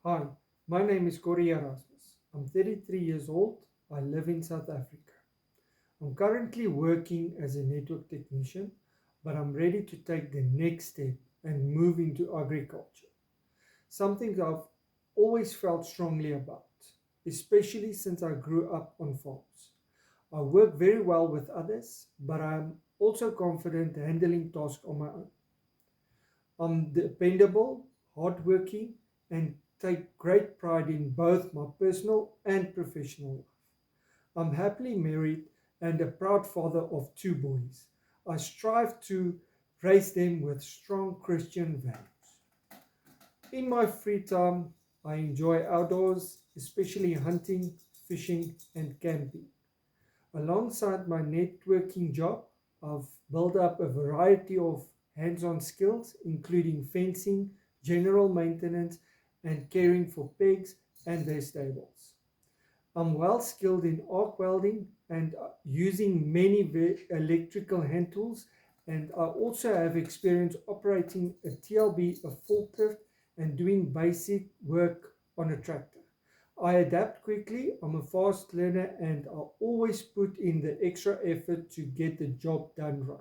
Hi, my name is Corey Erasmus. I'm 33 years old. I live in South Africa. I'm currently working as a network technician, but I'm ready to take the next step and move into agriculture, something I've always felt strongly about, especially since I grew up on farms. I work very well with others, but I'm also confident handling tasks on my own. I'm dependable, hardworking, and take great pride in both my personal and professional life. I'm happily married and a proud father of two boys. I strive to raise them with strong Christian values. In my free time, I enjoy outdoors, especially hunting, fishing, and camping. Alongside my networking job, I've built up a variety of hands on skills, including fencing, general maintenance, and caring for pigs and their stables. I'm well skilled in arc welding and using many electrical hand tools, and I also have experience operating a TLB, a forklift, and doing basic work on a tractor. I adapt quickly, I'm a fast learner, and I always put in the extra effort to get the job done right.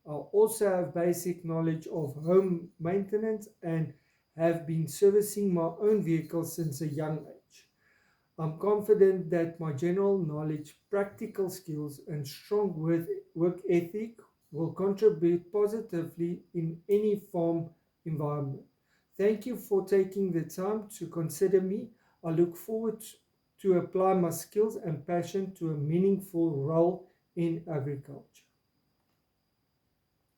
I also have basic knowledge of home maintenance and have been servicing my own vehicle since a young age. I'm confident that my general knowledge, practical skills, and strong work ethic will contribute positively in any farm environment. Thank you for taking the time to consider me. I look forward to apply my skills and passion to a meaningful role in agriculture.